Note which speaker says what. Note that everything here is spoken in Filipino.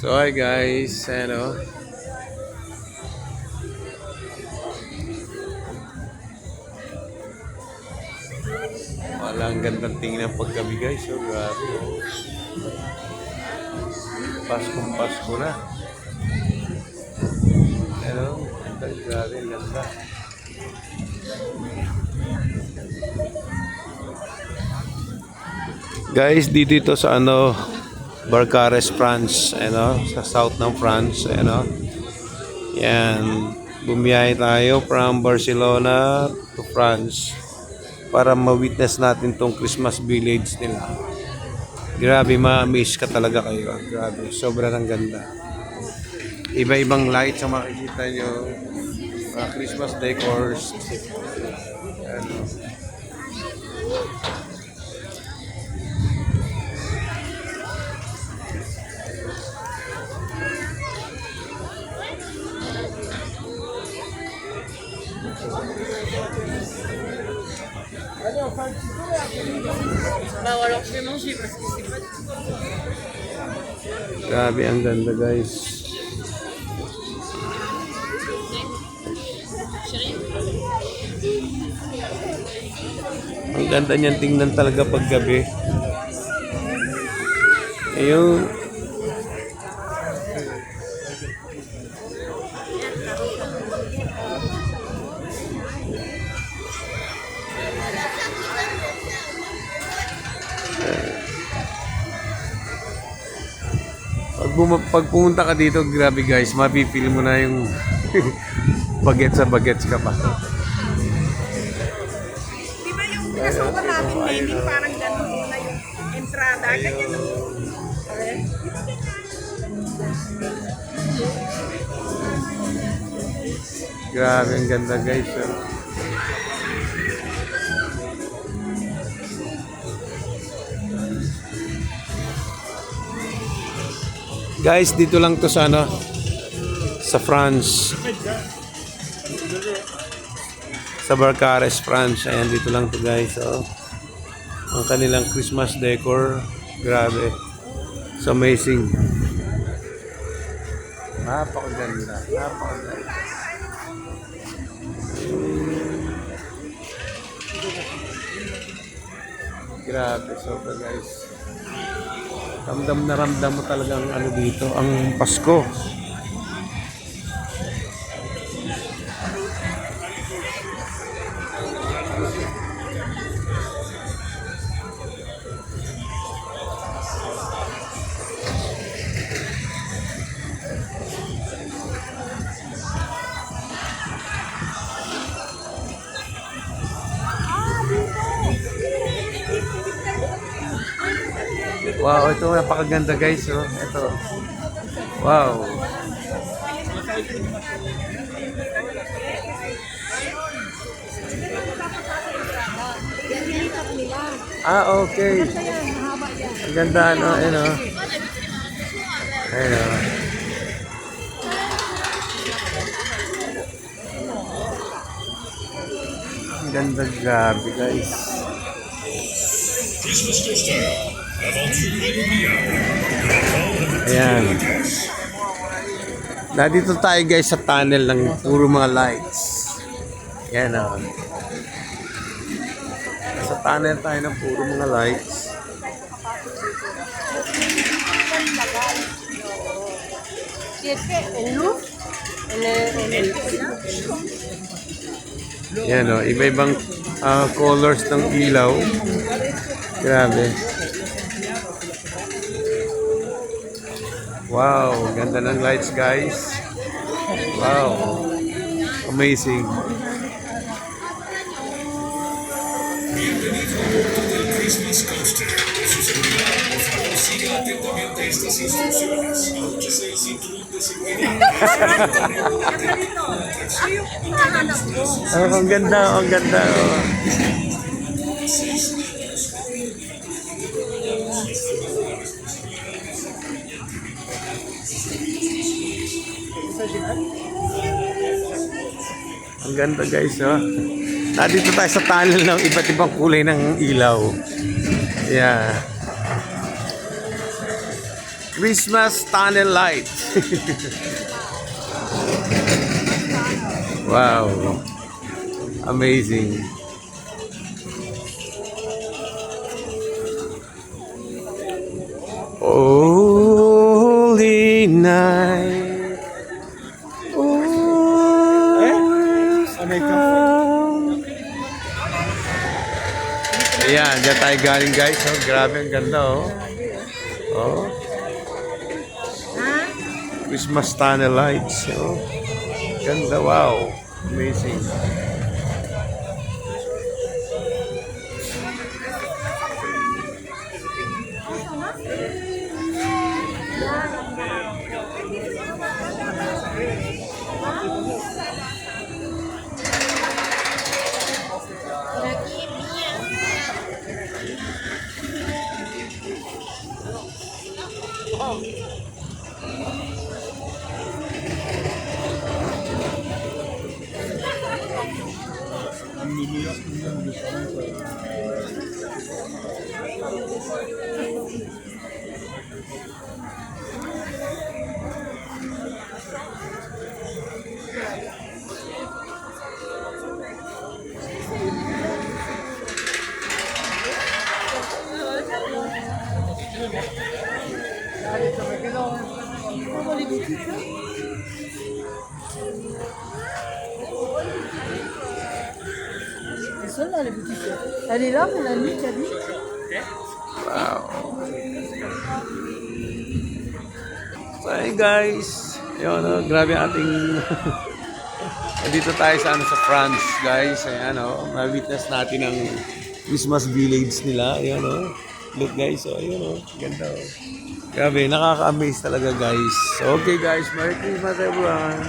Speaker 1: So hi guys, ano, walang gandang tingnan paggabi guys. So grabe, oh. Paskong Pasko na. Ano, grabe, ang ganda. Guys, dito ito sa ano, Barcares, France, ano, sa south ng France, ano. Yan, bumiyahe tayo from Barcelona to France para ma-witness natin tong Christmas village nila. Grabe, ma-amaze ka talaga kayo. Grabe, sobrang ganda. Iba-ibang lights ang makikita nyo. Mga Christmas decors. Ano. Grabe, ang ganda guys. Ang ganda niyan tingnan talaga pag gabi. Ayun. Pag pumunta ka dito, grabe guys, mapipili mo na yung bagets ka pa.
Speaker 2: Di ba yung pinasukan natin, maybe parang gano'n muna yung entrada, ganyan no?
Speaker 1: Grabe, ang ganda guys. Oh. Guys, dito lang to sa ano, sa France. Sa Barcares, France. Ayan, dito lang to guys. Oh. Ang kanilang Christmas decor. Grabe. It's amazing. Napakaganda. Napakaganda. Grabe, sobra guys. Ramdam na ramdam mo talagang ano dito, ang Pasko. Wow, ito napakaganda guys. Oh. Ito. Wow. Okay. Ang ganda, no? Ayun, oh. Ayun, oh. Ang ganda, grabe guys. Ayan. Nandito tayo guys sa tunnel ng puro mga lights. Ayan, oh. Sa tunnel tayo ng puro mga lights. Ayan, oh. Iba-ibang colors ng ilaw. Grabe. Wow, ganda ng lights guys. Wow. Amazing.
Speaker 3: Bienvenido al Christmas Coaster. Su seguridad, por favor, siga atentamente estas instrucciones. Abróchese el cinturón de seguridad.
Speaker 1: Ang ganda, ang ganda. Oh. Ang ganda guys, oh. Nandito tayo sa tunnel ng iba't ibang kulay ng ilaw. Yeah. Christmas tunnel light. Wow. Amazing. Holy night. Ayan, dyan tayo galing guys. Oh, grabe, ang ganda oh. Oh. Christmas tunnel lights. Oh. Ganda, wow. Amazing.
Speaker 4: Elle sonne là, les boutiques. Elle est là, mais la nuit, t'as dit?
Speaker 1: Wow. So, hey guys. Yun, no? Grabe ang ating... Dito tayo sa, sa France, guys. Ayan, no? Ma-witness natin ang Christmas village nila. Ayan, no? Look, guys. So, ayun, no? Ganda, oh. Grabe, nakaka-amaze talaga, guys. So, okay, guys. Merry Christmas, everyone.